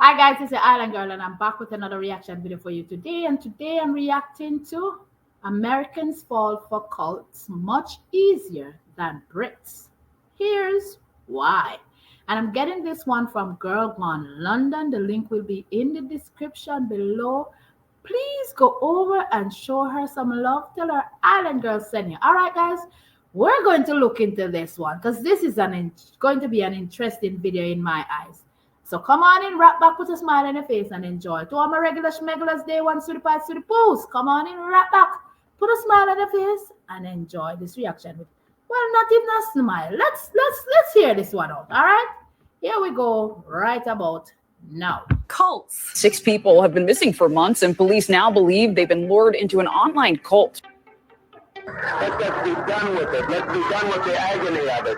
Hi guys, it's the Island Girl and I'm back with another reaction video for you today. And today I'm reacting to Americans fall for cults much easier than Brits. Here's why. And I'm getting this one from Girl Gone London. The link will be in the description below. Please go over and show her some love. Tell her Island Girl sent you. All right, guys, we're going to look into this one because this is going to be an interesting video in my eyes. So come on in, wrap back, put a smile on your face and enjoy. To all my regular schmeglers, day one, to the pies, to the poos. Come on in, wrap back, put a smile on your face and enjoy this reaction. Well, not even a smile. Let's hear this one out. All right, here we go. Right about now. Cults. 6 people have been missing for months, and police now believe they've been lured into an online cult. Let's just be done with it. Let's be done with the agony of it.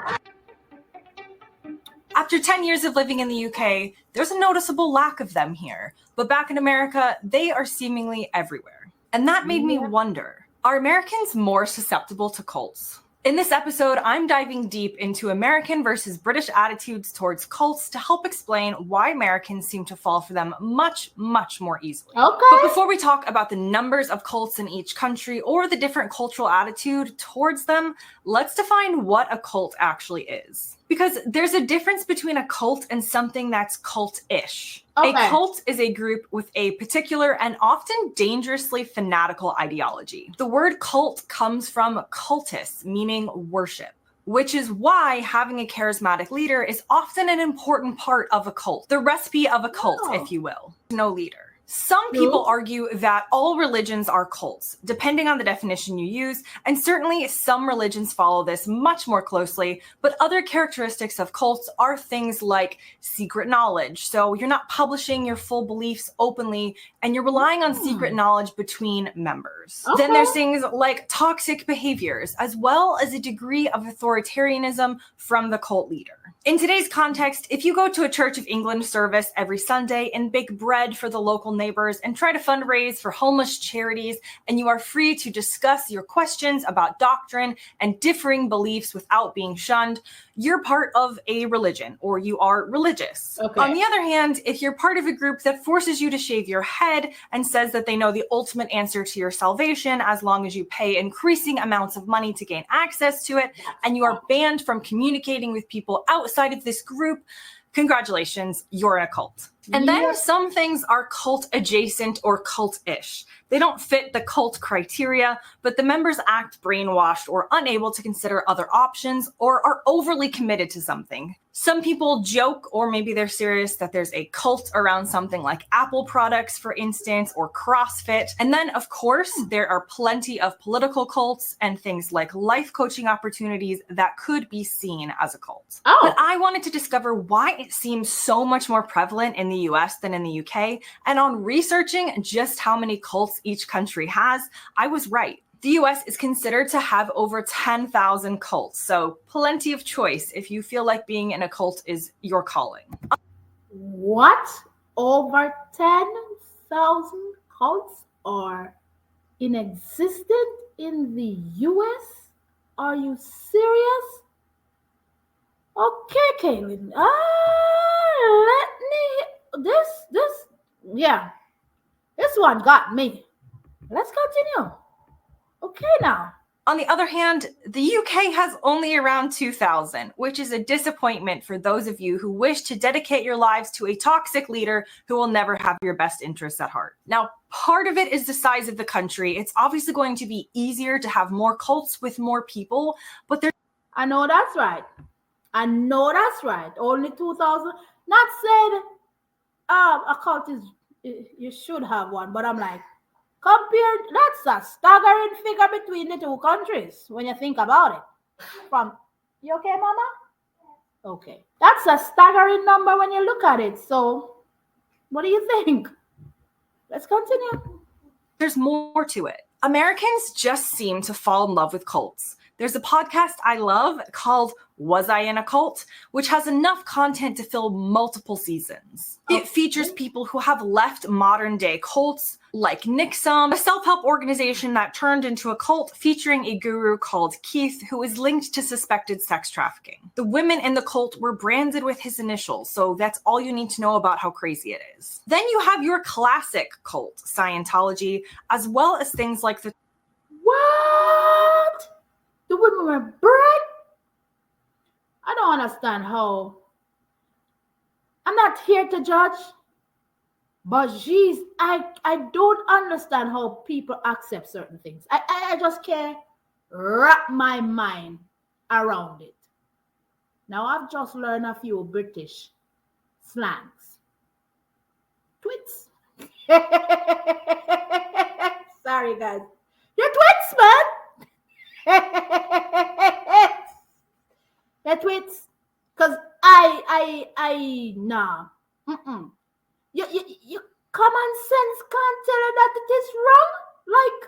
After 10 years of living in the UK, there's a noticeable lack of them here. But back in America, they are seemingly everywhere. And that made me wonder, are Americans more susceptible to cults? In this episode, I'm diving deep into American versus British attitudes towards cults to help explain why Americans seem to fall for them much, much more easily. Okay. But before we talk about the numbers of cults in each country or the different cultural attitude towards them, let's define what a cult actually is. Because there's a difference between a cult and something that's cult-ish. Okay. A cult is a group with a particular and often dangerously fanatical ideology. The word cult comes from cultus, meaning worship, which is why having a charismatic leader is often an important part of a cult. The recipe of a cult, if you will. No leader. Some people argue that all religions are cults, depending on the definition you use, and certainly some religions follow this much more closely, but other characteristics of cults are things like secret knowledge. So you're not publishing your full beliefs openly, and you're relying on secret knowledge between members. Okay. Then there's things like toxic behaviors, as well as a degree of authoritarianism from the cult leader. In today's context, if you go to a Church of England service every Sunday and bake bread for the local neighbors and try to fundraise for homeless charities, and you are free to discuss your questions about doctrine and differing beliefs without being shunned, you're part of a religion, or you are religious. Okay. On the other hand, if you're part of a group that forces you to shave your head and says that they know the ultimate answer to your salvation as long as you pay increasing amounts of money to gain access to it, and you are banned from communicating with people outside of this group, congratulations, you're in a cult. And then some things are cult adjacent or cult-ish. They don't fit the cult criteria, but the members act brainwashed or unable to consider other options or are overly committed to something. Some people joke, or maybe they're serious, that there's a cult around something like Apple products, for instance, or CrossFit. And then, of course, there are plenty of political cults and things like life coaching opportunities that could be seen as a cult. But I wanted to discover why it seems so much more prevalent in the US than in the UK. And on researching just how many cults each country has, I was right. The US is considered to have over 10,000 cults, so plenty of choice if you feel like being in a cult is your calling. What? Over 10,000 cults are in existence in the US? Are you serious? Okay, Kaylin. This one got me. Let's continue. Okay, now. On the other hand, the UK has only around 2,000, which is a disappointment for those of you who wish to dedicate your lives to a toxic leader who will never have your best interests at heart. Now, part of it is the size of the country. It's obviously going to be easier to have more cults with more people, but there's... I know that's right. Only 2,000. Not said a cult is, you should have one, but I'm like, compared, that's a staggering figure between the two countries when you think about it. You okay, Mama? Okay. That's a staggering number when you look at it. So, what do you think? Let's continue. There's more to it. Americans just seem to fall in love with cults. There's a podcast I love called Was I in a Cult, which has enough content to fill multiple seasons. It features people who have left modern day cults, like Nixum, a self-help organization that turned into a cult featuring a guru called Keith, who is linked to suspected sex trafficking. The women in the cult were branded with his initials, so that's all you need to know about how crazy it is. Then you have your classic cult, Scientology, as well as things like the... What? The women were bred? I don't understand how. I'm not here to judge, but geez, I don't understand how people accept certain things. I just can't wrap my mind around it. Now I've just learned a few British slangs. Twits. Sorry guys. You're twits, man. You're twits. Cause nah. You common sense can't tell you that it is wrong. Like,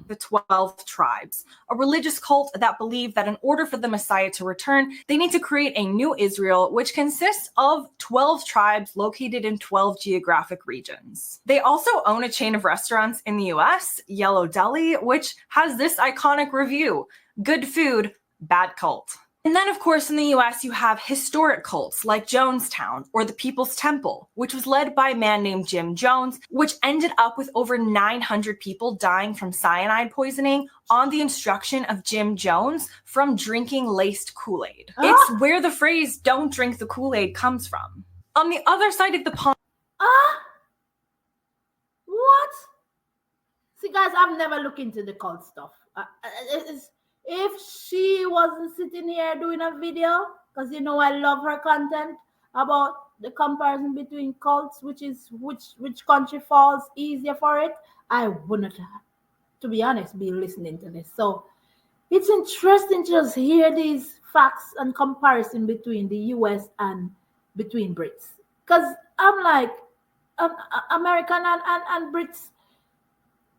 the 12 tribes, a religious cult that believed that in order for the Messiah to return, they need to create a new Israel, which consists of 12 tribes located in 12 geographic regions. They also own a chain of restaurants in the US, Yellow Deli, which has this iconic review: good food, bad cult. And then, of course, in the US, you have historic cults like Jonestown or the People's Temple, which was led by a man named Jim Jones, which ended up with over 900 people dying from cyanide poisoning on the instruction of Jim Jones from drinking laced Kool-Aid. It's where the phrase "don't drink the Kool-Aid" comes from. On the other side of the pond... What? See, guys, I've never looked into the cult stuff. If she wasn't sitting here doing a video, because you know I love her content about the comparison between cults, which country falls easier for it, I wouldn't, to be honest, be listening to this. So it's interesting to just hear these facts and comparison between the US and between Brits. Because I'm like, American and Brits,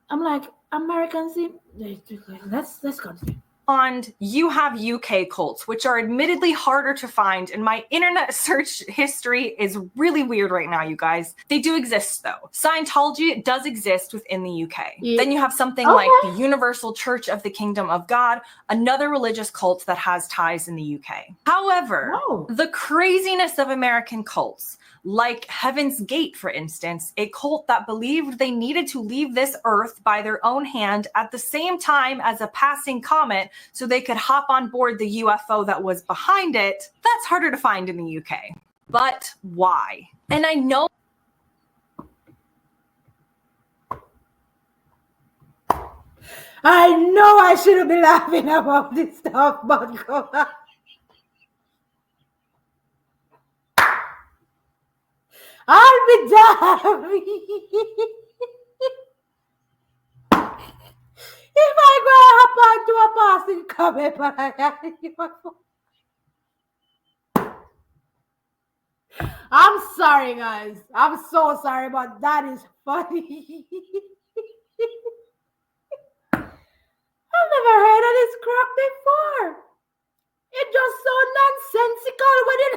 I'm like, Americans, let's continue. And you have UK cults, which are admittedly harder to find, and my internet search history is really weird right now, you guys. They do exist, though. Scientology does exist within the UK. Yeah. Then you have something like the Universal Church of the Kingdom of God, another religious cult that has ties in the UK. However, the craziness of American cults, like Heaven's Gate, for instance, a cult that believed they needed to leave this earth by their own hand at the same time as a passing comet so they could hop on board the UFO that was behind it, that's harder to find in the UK. But why? And I know I shouldn't be laughing about this stuff, but go on. I'll be damned. If I go hop onto a passing comet, but I'm sorry, guys. I'm so sorry, but that is funny. I've never heard of this crap before. It's just so nonsensical when it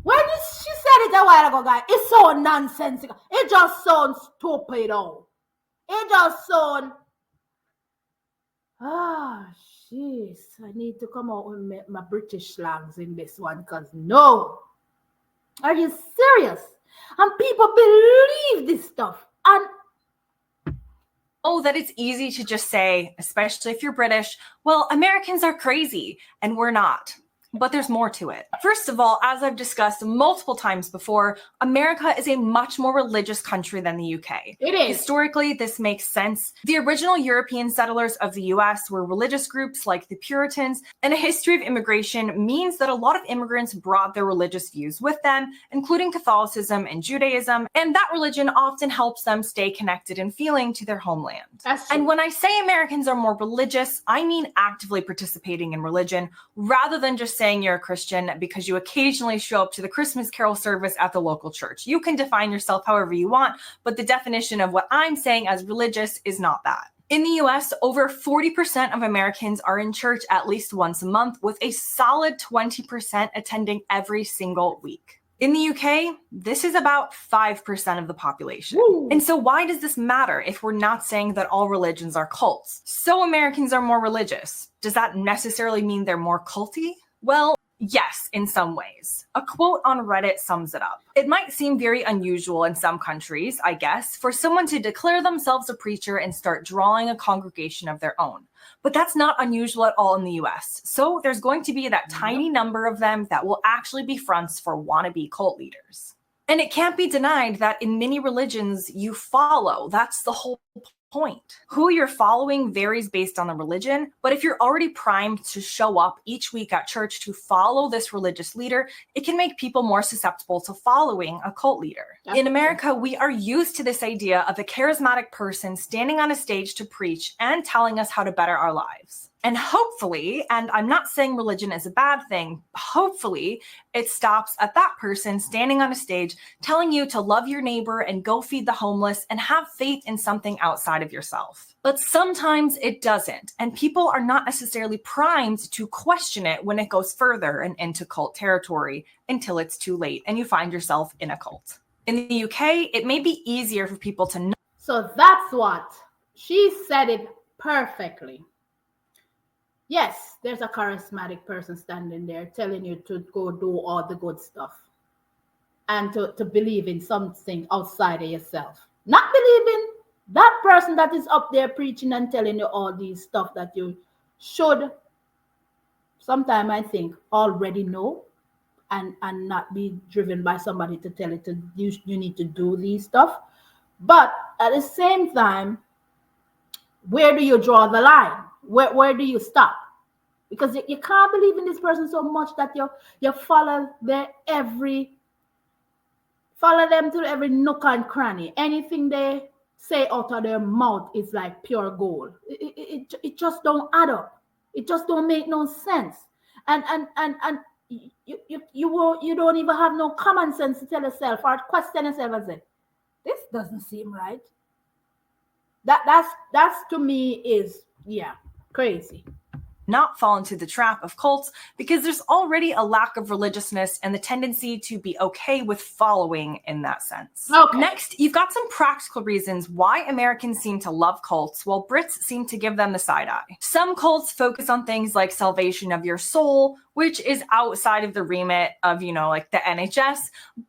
when she said it a while ago, guys, it's so nonsensical. It just sounds stupid, though. It just sounds... jeez. I need to come out with my British slangs in this one, because no. Are you serious? And people believe this stuff. And that it's easy to just say, especially if you're British, well, Americans are crazy, and we're not. But there's more to it. First of all, as I've discussed multiple times before, America is a much more religious country than the UK. It is. Historically, this makes sense. The original European settlers of the US were religious groups like the Puritans, and a history of immigration means that a lot of immigrants brought their religious views with them, including Catholicism and Judaism, and that religion often helps them stay connected and feeling to their homeland. That's true. And when I say Americans are more religious, I mean actively participating in religion, rather than just saying saying you're a Christian because you occasionally show up to the Christmas Carol service at the local church. You can define yourself however you want, but the definition of what I'm saying as religious is not that. In the US, over 40% of Americans are in church at least once a month, with a solid 20% attending every single week. In the UK, this is about 5% of the population. Woo. And so why does this matter if we're not saying that all religions are cults? So Americans are more religious. Does that necessarily mean they're more culty? Well, yes, in some ways. A quote on Reddit sums it up. It might seem very unusual in some countries, I guess, for someone to declare themselves a preacher and start drawing a congregation of their own. But that's not unusual at all in the US. So there's going to be that tiny number of them that will actually be fronts for wannabe cult leaders. And it can't be denied that in many religions you follow. That's the whole point. Who you're following varies based on the religion, but if you're already primed to show up each week at church to follow this religious leader, it can make people more susceptible to following a cult leader. In America, we are used to this idea of a charismatic person standing on a stage to preach and telling us how to better our lives. And hopefully, and I'm not saying religion is a bad thing, hopefully it stops at that person standing on a stage telling you to love your neighbor and go feed the homeless and have faith in something outside of yourself. But sometimes it doesn't, and people are not necessarily primed to question it when it goes further and into cult territory until it's too late and you find yourself in a cult. In the UK, it may be easier for people to know. So that's what she said it perfectly. Yes, there's a charismatic person standing there telling you to go do all the good stuff and to believe in something outside of yourself. Not believing that person that is up there preaching and telling you all these stuff that you should, sometimes I think, already know and not be driven by somebody to tell you you need to do these stuff. But at the same time, where do you draw the line? Where do you stop? Because you can't believe in this person so much that you follow them to every nook and cranny. Anything they say out of their mouth is like pure gold. It just don't add up. It just don't make no sense. And you don't even have no common sense to tell yourself or question yourself and say, this doesn't seem right. That's to me is crazy. Not fall into the trap of cults because there's already a lack of religiousness and the tendency to be okay with following in that sense. Okay. Next, you've got some practical reasons why Americans seem to love cults while Brits seem to give them the side eye. Some cults focus on things like salvation of your soul, which is outside of the remit of, like the NHS,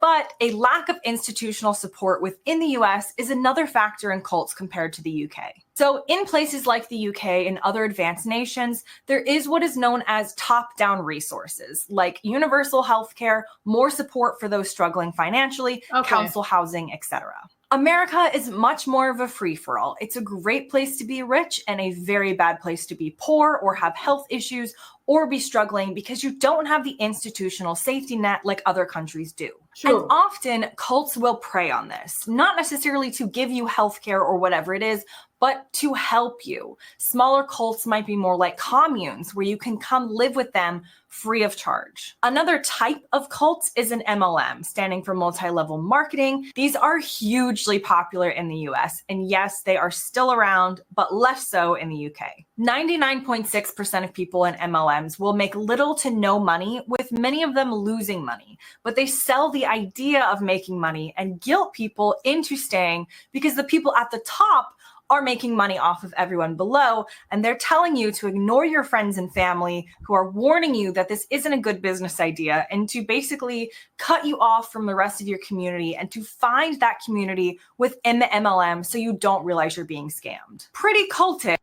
but a lack of institutional support within the US is another factor in cults compared to the UK. So in places like the UK and other advanced nations, there is what is known as top-down resources, like universal healthcare, more support for those struggling financially, council housing, etc. America is much more of a free-for-all. It's a great place to be rich and a very bad place to be poor or have health issues or be struggling because you don't have the institutional safety net like other countries do. True. And often cults will prey on this, not necessarily to give you healthcare or whatever it is, but to help you. Smaller cults might be more like communes where you can come live with them free of charge. Another type of cult is an MLM, standing for multi-level marketing. These are hugely popular in the US, and yes, they are still around, but less so in the UK. 99.6% of people in MLMs will make little to no money, with many of them losing money, but they sell the idea of making money and guilt people into staying because the people at the top are making money off of everyone below, and they're telling you to ignore your friends and family who are warning you that this isn't a good business idea and to basically cut you off from the rest of your community and to find that community within the MLM so you don't realize you're being scammed. Pretty cultic.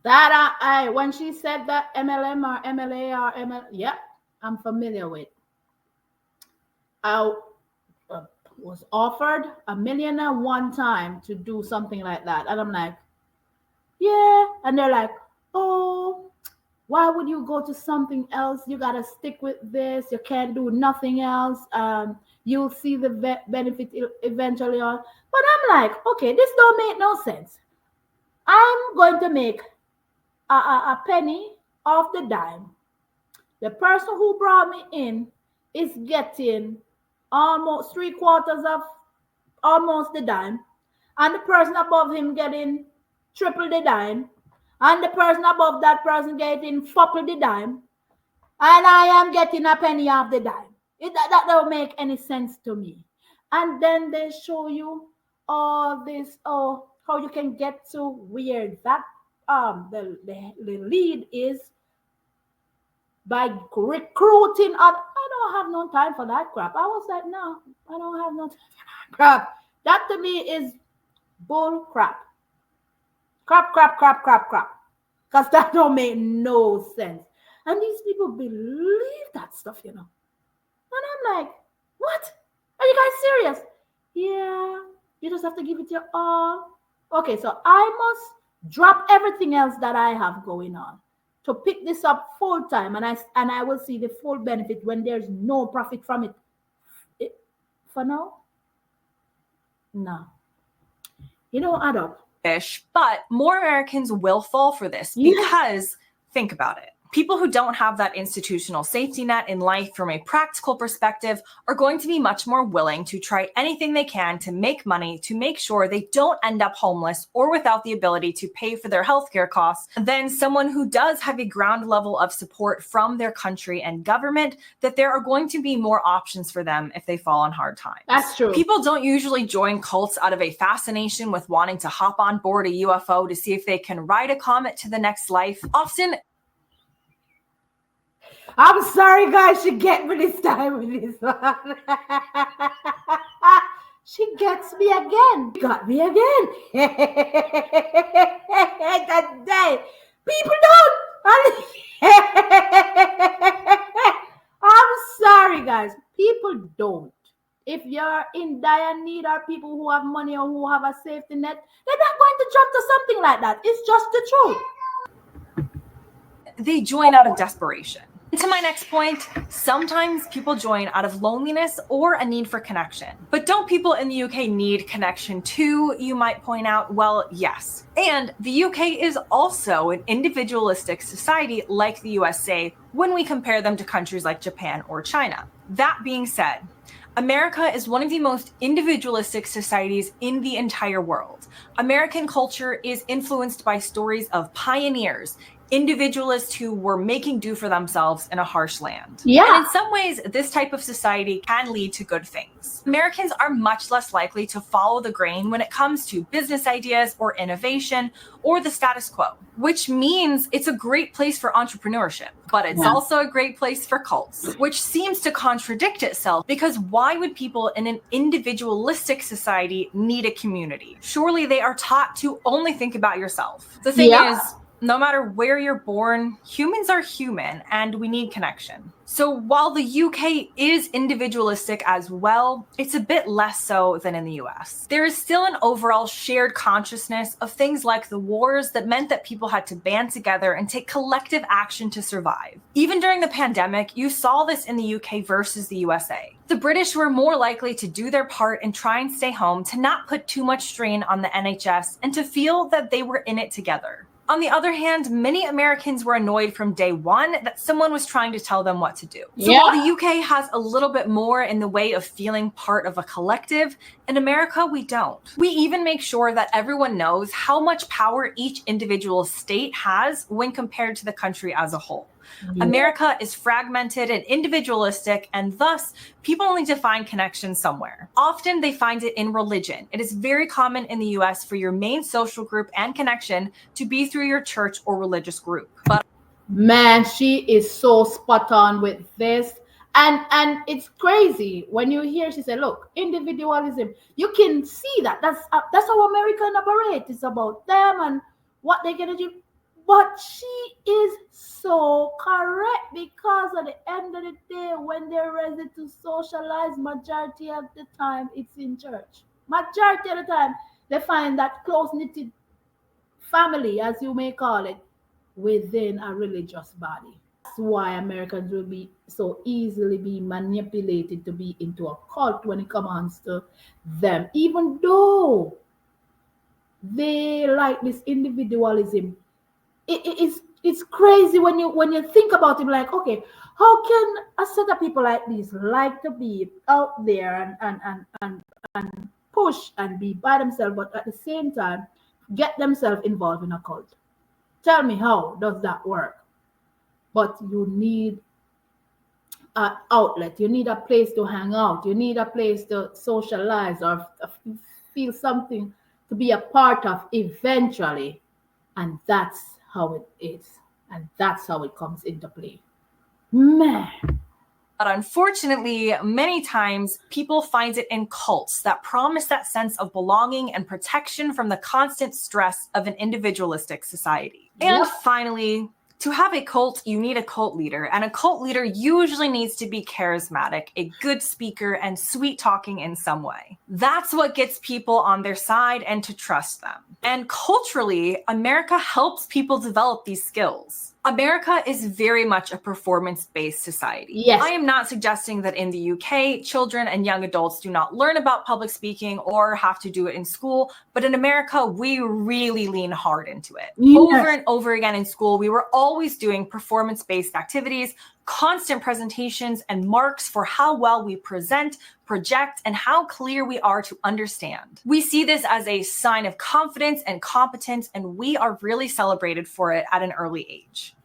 That I when she said that MLM or MLA or ML, I'm familiar with. I was offered $1 million at one time to do something like that, and I'm like, yeah, and they're like, oh, why would you go to something else? You gotta stick with this. You can't do nothing else. You'll see the benefit eventually on. But I'm like, okay, this don't make no sense. I'm going to make a penny off the dime The person who brought me in is getting almost 3/4 of almost the dime, and the person above him getting triple the dime, and the person above that person getting triple the dime, and I am getting a penny off the dime. That don't make any sense to me. And then they show you all this, how you can get to where that the lead is by recruiting other. I don't have no time for that crap. I was like, no, I don't have no time for that crap. That to me is bull crap. Crap. Because that don't make no sense. And these people believe that stuff, And I'm like, what? Are you guys serious? Yeah, you just have to give it your all. Okay, so I must drop everything else that I have going on to pick this up full time, and I will see the full benefit when there's no profit from it. For now, no. You don't add up. But more Americans will fall for this because think about it. People who don't have that institutional safety net in life from a practical perspective are going to be much more willing to try anything they can to make money to make sure they don't end up homeless or without the ability to pay for their healthcare costs than someone who does have a ground level of support from their country and government, that there are going to be more options for them if they fall on hard times. That's true. People don't usually join cults out of a fascination with wanting to hop on board a UFO to see if they can ride a comet to the next life. Often, I'm sorry, guys. She get me this time with this one. She gets me again. Got me again. That day. People don't. I'm sorry, guys. People don't. If you're in dire need or people who have money or who have a safety net, they're not going to jump to something like that. It's just the truth. They join out of desperation. To my next point, sometimes people join out of loneliness or a need for connection. But don't people in the UK need connection too, you might point out? Well, yes. And the UK is also an individualistic society like the USA when we compare them to countries like Japan or China. That being said, America is one of the most individualistic societies in the entire world. American culture is influenced by stories of pioneers, individualists who were making do for themselves in a harsh land. Yeah. And in some ways, this type of society can lead to good things. Americans are much less likely to follow the grain when it comes to business ideas or innovation or the status quo, which means it's a great place for entrepreneurship, but it's also a great place for cults, which seems to contradict itself because why would people in an individualistic society need a community? Surely they are taught to only think about yourself. The thing is, no matter where you're born, humans are human and we need connection. So while the UK is individualistic as well, it's a bit less so than in the US. There is still an overall shared consciousness of things like the wars that meant that people had to band together and take collective action to survive. Even during the pandemic, you saw this in the UK versus the USA. The British were more likely to do their part and try and stay home, to not put too much strain on the NHS, and to feel that they were in it together. On the other hand, many Americans were annoyed from day one that someone was trying to tell them what to do. So while the UK has a little bit more in the way of feeling part of a collective, in America, we don't. We even make sure that everyone knows how much power each individual state has when compared to the country as a whole. America is fragmented and individualistic, and thus people need to find connection somewhere. Often they find it in religion. It is very common in the US for your main social group and connection to be through your church or religious group. But man, she is so spot on with this. And it's crazy when you hear she said, look, individualism, you can see that. That's how American operate. It's about them and what they're going to do. But she is so correct, because at the end of the day, when they're ready to socialize, majority of the time it's in church. Majority of the time, they find that close-knitted family, as you may call it, within a religious body. That's why Americans will be so easily be manipulated to be into a cult when it comes to them, even though they like this individualism. It it's crazy when you think about it, like, okay, how can a set of people like these like to be out there and push and be by themselves, but at the same time get themselves involved in a cult? Tell me, how does that work? But you need an outlet, you need a place to hang out, you need a place to socialize or feel something to be a part of eventually. And that's how it is. And that's how it comes into play. Man. But unfortunately, many times people find it in cults that promise that sense of belonging and protection from the constant stress of an individualistic society. And finally, to have a cult, you need a cult leader, and a cult leader usually needs to be charismatic, a good speaker, and sweet talking in some way. That's what gets people on their side and to trust them. And culturally, America helps people develop these skills. America is very much a performance-based society. Yes. I am not suggesting that in the UK, children and young adults do not learn about public speaking or have to do it in school, but in America, we really lean hard into it. Yes. Over and over again in school, we were always doing performance-based activities, constant presentations, and marks for how well we present, project, and how clear we are to understand. We see this as a sign of confidence and competence, and we are really celebrated for it at an early age.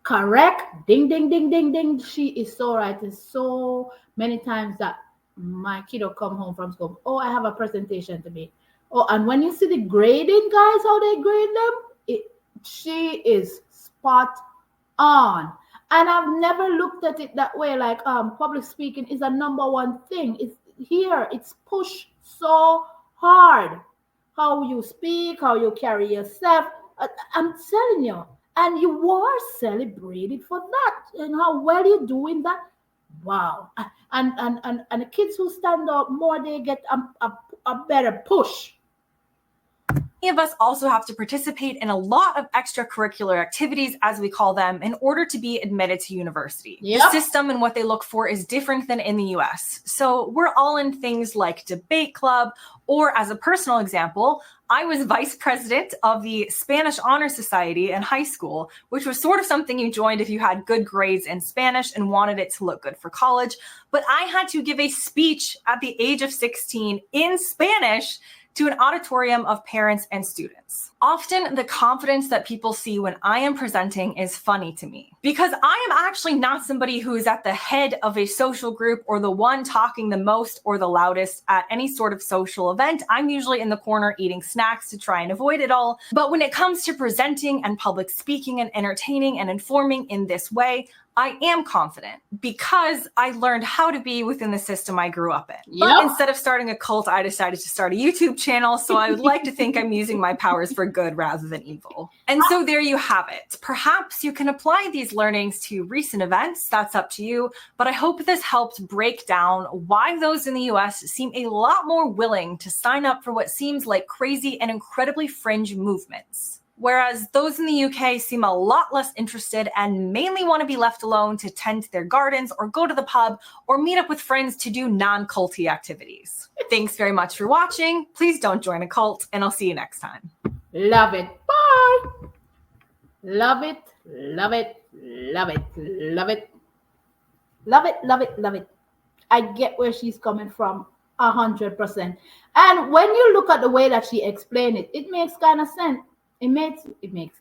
Correct. Ding, ding, ding, ding, ding. She is so right. There's so many times that my kid will come home from school. Oh, I have a presentation to make. Oh, and when you see the grading, guys, how they grade them, she is spot on. And I've never looked at it that way. Like, public speaking is a number one thing. It's pushed so hard. How you speak, how you carry yourself. I'm telling you. And you are celebrated for that. And how well you're doing that. Wow. And the kids who stand up more, they get a better push. Many of us also have to participate in a lot of extracurricular activities, as we call them, in order to be admitted to university. Yep. The system and what they look for is different than in the US. So we're all in things like debate club, or as a personal example, I was vice president of the Spanish Honor Society in high school, which was sort of something you joined if you had good grades in Spanish and wanted it to look good for college. But I had to give a speech at the age of 16 in Spanish to an auditorium of parents and students. Often the confidence that people see when I am presenting is funny to me, because I am actually not somebody who is at the head of a social group or the one talking the most or the loudest at any sort of social event. I'm usually in the corner eating snacks to try and avoid it all. But when it comes to presenting and public speaking and entertaining and informing in this way, I am confident because I learned how to be within the system I grew up in. Yep. But instead of starting a cult, I decided to start a YouTube channel. So I would like to think I'm using my powers for good rather than evil. And so there you have it. Perhaps you can apply these learnings to recent events. That's up to you. But I hope this helped break down why those in the US seem a lot more willing to sign up for what seems like crazy and incredibly fringe movements, whereas those in the UK seem a lot less interested and mainly want to be left alone to tend to their gardens or go to the pub or meet up with friends to do non-culty activities. Thanks very much for watching. Please don't join a cult, and I'll see you next time. Love it. Bye. Love it. Love it. Love it. Love it. Love it. Love it. Love it. I get where she's coming from 100%. And when you look at the way that she explained it, it makes kind of sense. It makes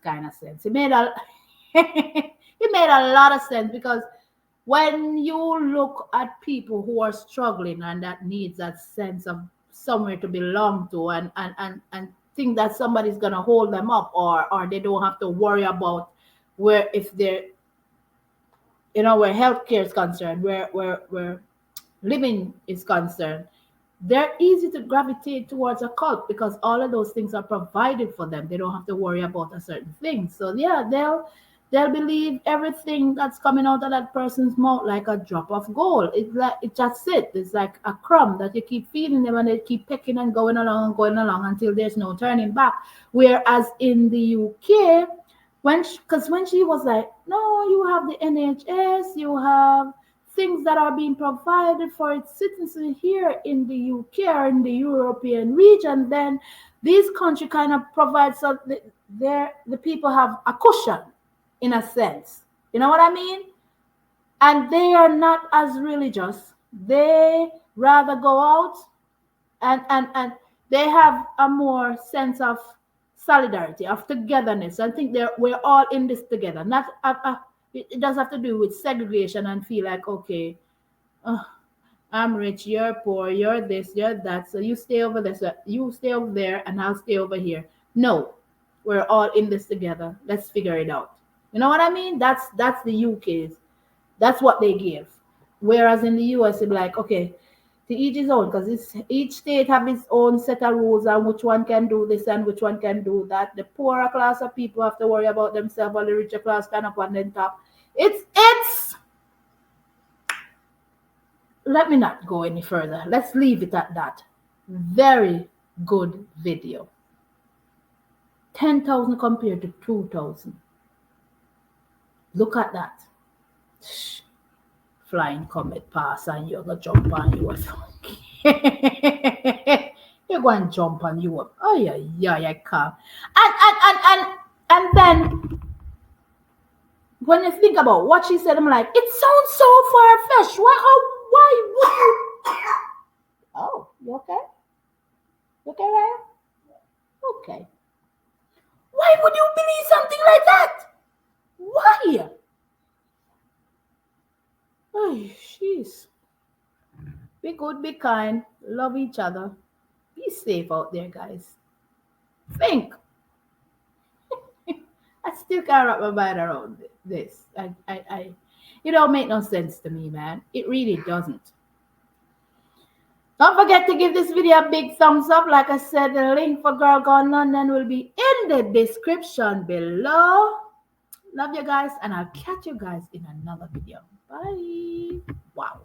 kind of sense. It made a lot of sense, because when you look at people who are struggling and that needs that sense of somewhere to belong to and think that somebody's gonna hold them up, or they don't have to worry about where, if they're, where healthcare is concerned, where living is concerned, they're easy to gravitate towards a cult because all of those things are provided for them. They don't have to worry about a certain thing. So yeah, they'll believe everything that's coming out of that person's mouth like a drop of gold. It's just it. It's like a crumb that you keep feeding them, and they keep picking and going along until there's no turning back. Whereas in the UK, when she was like, no, you have the NHS, you have things that are being provided for its citizens here in the UK or in the European region, then these countries kind of provide, so the people have a cushion. in a sense. You know what I mean? And they are not as religious. They rather go out and they have a more sense of solidarity, of togetherness. I think we're all in this together. Not it does have to do with segregation and feel like, okay, I'm rich, you're poor, you're this, you're that. So you stay over there, so you stay over there, and I'll stay over here. No, we're all in this together. Let's figure it out. You know what I mean? That's the UK's. That's what they give. Whereas in the US, it'd be like, okay, to each his own, because each state have its own set of rules on which one can do this and which one can do that. The poorer class of people have to worry about themselves, while the richer class stand up on the top. It's. Let me not go any further. Let's leave it at that. Very good video. 10,000 compared to 2,000. Look at that. Flying comet pass and you're gonna jump on you. You're going to jump on you up. Oh yeah, I can't. And then when you think about what she said, I'm like, it sounds so far-fetched. Why would you? Oh, you okay? You okay, Ryan? Okay. Why would you believe something like that? Why? Oh, jeez. Be good, be kind, love each other. Be safe out there, guys. Think. I still can't wrap my mind around this. It don't make no sense to me, man. It really doesn't. Don't forget to give this video a big thumbs up. Like I said, the link for Girl Gone London will be in the description below. Love you guys, and I'll catch you guys in another video. Bye. Wow.